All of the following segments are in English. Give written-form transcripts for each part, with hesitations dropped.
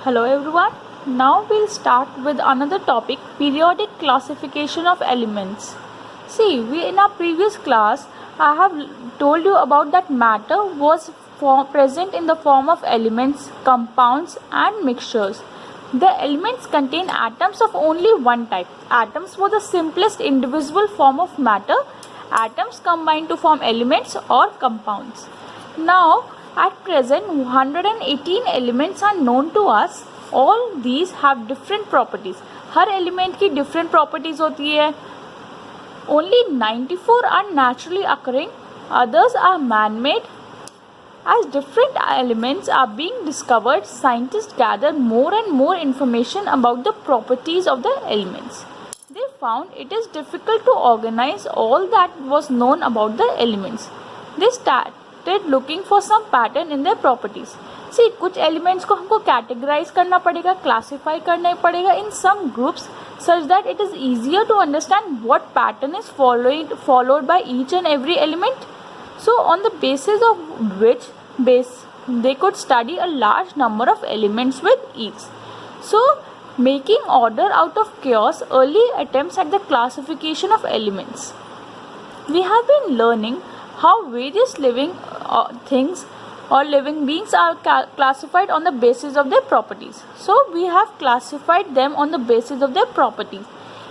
Hello everyone. Now we'll start with another topic, periodic classification of elements. See, in our previous class I have told you about that matter was present in the form of elements, compounds and mixtures. The elements contain atoms of only one type. Atoms were the simplest indivisible form of matter. Atoms combine to form elements or compounds. Now at present 118 elements are known to us. All these have different properties. Her element की different properties होती है. Only 94 are naturally occurring. Others are man-made. As different elements are being discovered, scientists gather more and more information about the properties of the elements. They found it is difficult to organize all that was known about the elements. They started looking for some pattern in their properties. See, कुछ elements को हमको categorize करना पड़ेगा, classify करना पड़ेगा in some groups such that it is easier to understand what pattern is followed by each and every element. So on the basis of which they could study a large number of elements with ease. So making order out of chaos, early attempts at the classification of elements. We have been learning how various living things or living beings are classified on the basis of their properties. So we have classified them on the basis of their properties.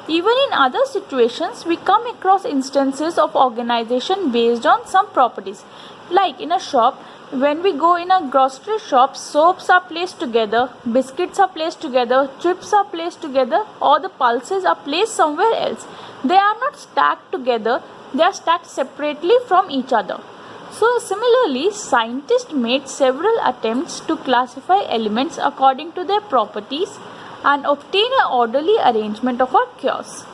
Even in other situations, we come across instances of organization based on some properties. Like in a shop, when we go in a grocery shop, soaps are placed together, biscuits are placed together, chips are placed together, or the pulses are placed somewhere else. They are not stacked together, they are stacked separately from each other. So similarly, scientists made several attempts to classify elements according to their properties and obtain an orderly arrangement of our chaos.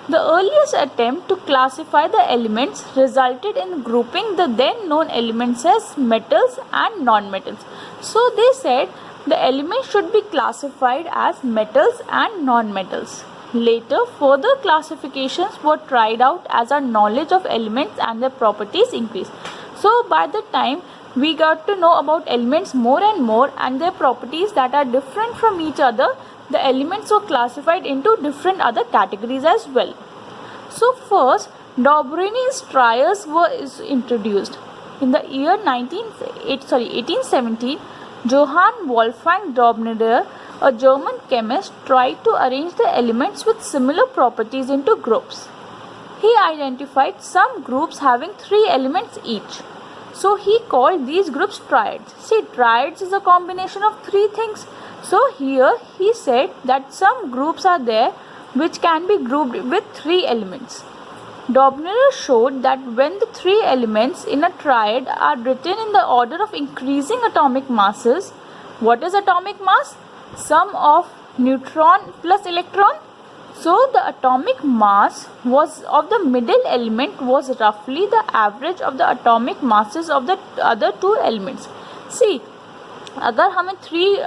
The earliest attempt to classify the elements resulted in grouping the then known elements as metals and non-metals. So they said the elements should be classified as metals and non-metals. Later, further classifications were tried out as our knowledge of elements and their properties increased. So by the time we got to know about elements more and more and their properties that are different from each other, the elements were classified into different other categories as well. So first, Dobryn's triers were introduced. In the year 1817, Johann Wolfgang Dobrynin, a German chemist, tried to arrange the elements with similar properties into groups. He identified some groups having 3 elements each. So he called these groups triads. See, triads is a combination of 3 things. So here he said that some groups are there which can be grouped with 3 elements. Dobryn showed that when the 3 elements in a triad are written in the order of increasing atomic masses, what is atomic mass? Sum of neutron plus electron. So the atomic mass was of the middle element was roughly the average of the atomic masses of the other 2 elements. See, अगर हमें 3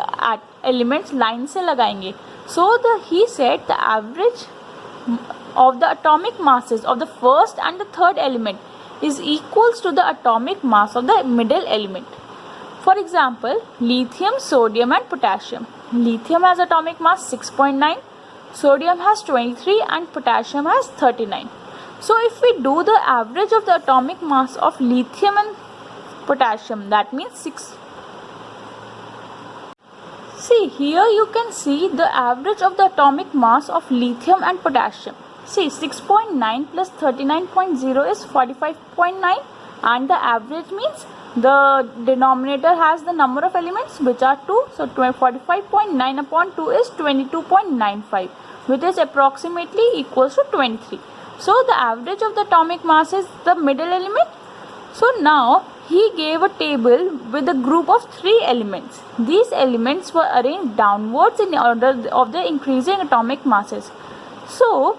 elements line से लगाएंगे, so he said the average of the atomic masses of the first and the third element is equals to the atomic mass of the middle element. For example, lithium, sodium and potassium. Lithium has atomic mass 6.9, sodium has 23 and potassium has 39. So if we do the average of the atomic mass of lithium and potassium, that means 6. See, here you can see the average of the atomic mass of lithium and potassium. See, 6.9 plus 39.0 is 45.9 and the average means the denominator has the number of elements which are 2. So 45.9 upon 2 is 22.95, which is approximately equals to 23. So the average of the atomic mass is the middle element. So now he gave a table with a group of 3 elements. These elements were arranged downwards in order of the increasing atomic masses. So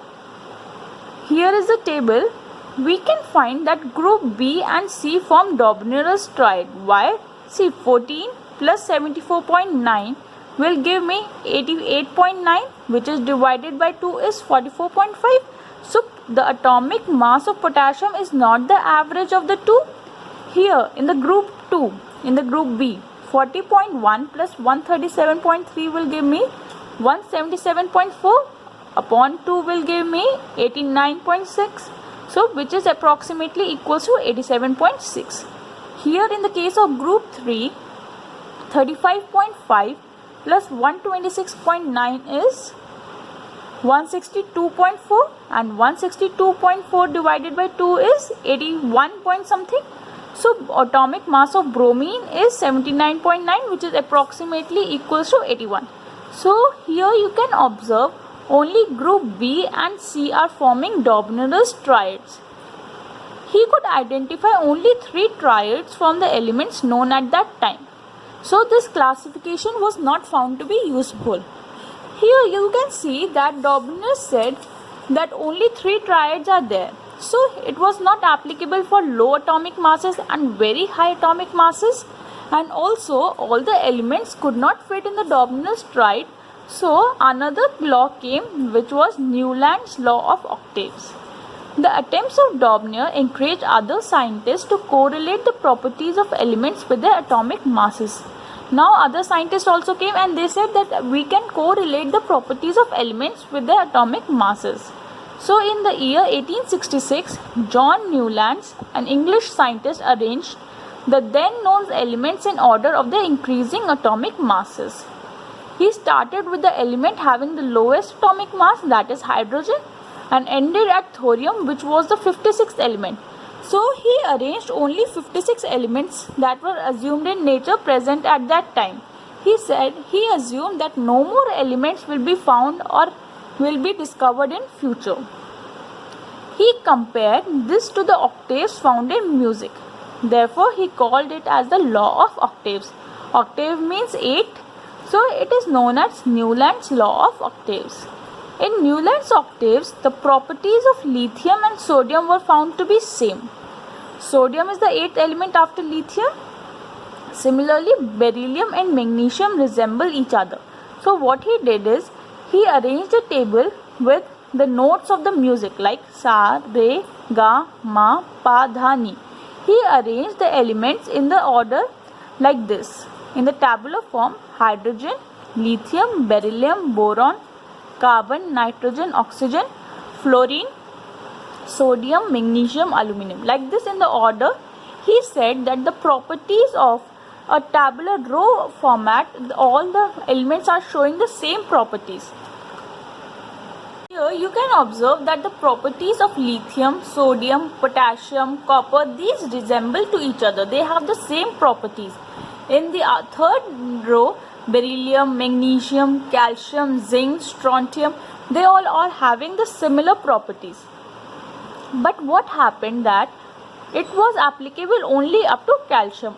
here is the table. We can find that group B and C form Dobryn's triad. Why? See, 14 plus 74.9 will give me 88.9, which is divided by 2 is 44.5. So the atomic mass of potassium is not the average of the 2. Here in the group 2, in the group B, 40.1 plus 137.3 will give me 177.4 upon 2 will give me 89.6. So which is approximately equals to 87.6. Here in the case of group 3, 35.5 plus 126.9 is 162.4 and 162.4 divided by 2 is 81 point something. So atomic mass of bromine is 79.9, which is approximately equals to 81. So here you can observe only group B and C are forming Dobner's triads. He could identify only 3 triads from the elements known at that time. So this classification was not found to be useful. Here you can see that Dobner said that only 3 triads are there. So it was not applicable for low atomic masses and very high atomic masses, and also all the elements could not fit in the Dobner's triad. So another law came, which was Newland's law of octaves. The attempts of Dobner encouraged other scientists to correlate the properties of elements with their atomic masses. Now other scientists also came and they said that we can correlate the properties of elements with their atomic masses. So in the year 1866, John Newland, an English scientist, arranged the then known elements in order of their increasing atomic masses. He started with the element having the lowest atomic mass, that is hydrogen, and ended at thorium, which was the 56th element. So he arranged only 56 elements that were assumed in nature present at that time. He said he assumed that no more elements will be found or will be discovered in future. He compared this to the octaves found in music. Therefore, he called it as the law of octaves. Octave means 8, so it is known as Newland's law of octaves. In Newland's octaves, the properties of lithium and sodium were found to be same. Sodium is the 8th element after lithium. Similarly, beryllium and magnesium resemble each other. So what he did is, he arranged a table with the notes of the music like sa, re, ga, ma, pa, dha, ni. He arranged the elements in the order like this. In the tabular form, hydrogen, lithium, beryllium, boron, carbon, nitrogen, oxygen, fluorine, sodium, magnesium, aluminum. Like this in the order. He said that the properties of a tabular row format, all the elements are showing the same properties. Here you can observe that the properties of lithium, sodium, potassium, copper, these resemble to each other. They have the same properties. In the third row, beryllium, magnesium, calcium, zinc, strontium, they all are having the similar properties. But what happened that it was applicable only up to calcium.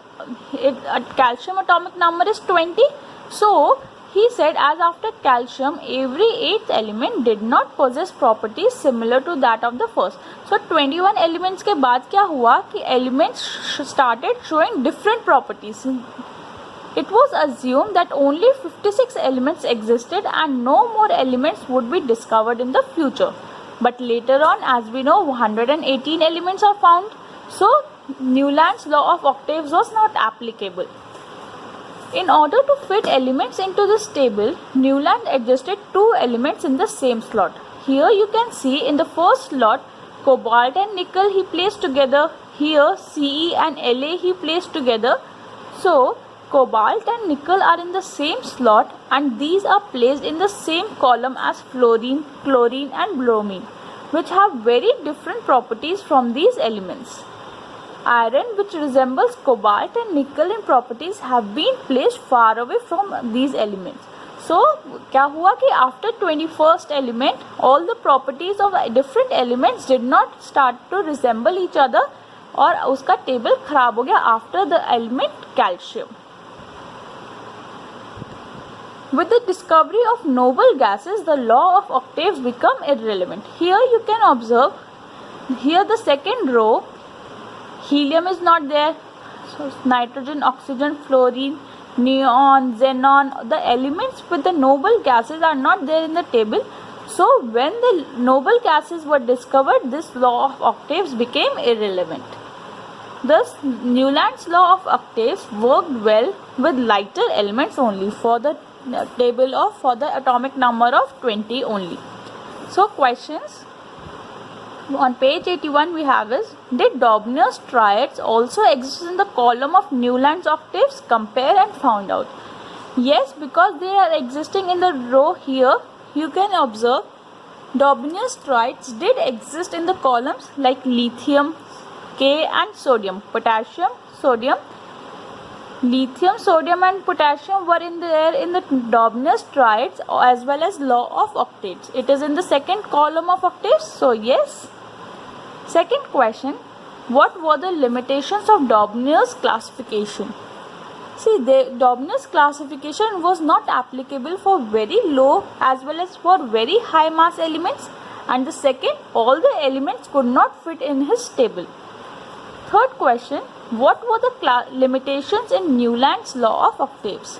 Calcium atomic number is 20. So he said as after calcium, every 8th element did not possess properties similar to that of the first. So 21 elements के बाद क्या हुआ कि elements started showing different properties. It was assumed that only 56 elements existed and no more elements would be discovered in the future. But later on, as we know, 118 elements are found. So Newland's law of octaves was not applicable. In order to fit elements into this table, Newland adjusted 2 elements in the same slot. Here you can see in the first slot, cobalt and nickel he placed together. Here Ce and La he placed together. So cobalt and nickel are in the same slot and these are placed in the same column as fluorine, chlorine and bromine, which have very different properties from these elements. Iron, which resembles cobalt and nickel in properties, have been placed far away from these elements. So क्या हुआ कि after 21st element, all the properties of different elements did not start to resemble each other और उसका table खराब हो गया after the element calcium. With the discovery of noble gases, the law of octaves become irrelevant. Here you can observe, here the second row, helium is not there, so nitrogen, oxygen, fluorine, neon, xenon, the elements with the noble gases are not there in the table. So when the noble gases were discovered, this law of octaves became irrelevant. Thus, Newland's law of octaves worked well with lighter elements only for the for the atomic number of 20 only. So questions on page 81 we have is, did Dobner's triads also exist in the column of Newland's octaves? Compare and found out. Yes, because they are existing in the row here. You can observe Dobner's triads did exist in the columns like lithium, K and sodium, potassium, sodium. Lithium, sodium and potassium were in the Dobner's triads as well as law of octaves. It is in the second column of octaves. So yes. Second question, what were the limitations of Dobner's classification? See, Dobner's classification was not applicable for very low as well as for very high mass elements, and the second, all the elements could not fit in his table. Third question, what were the limitations in Newland's law of octaves?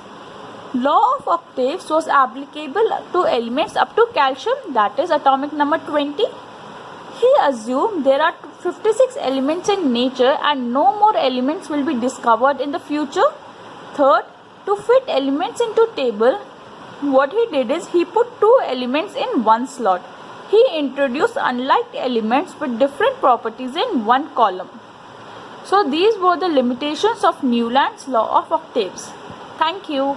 Law of octaves was applicable to elements up to calcium, that is atomic number 20. He assumed there are 56 elements in nature and no more elements will be discovered in the future. Third, to fit elements into table, what he did is he put two elements in one slot. He introduced unlike elements with different properties in one column. So these were the limitations of Newland's law of octaves. Thank you.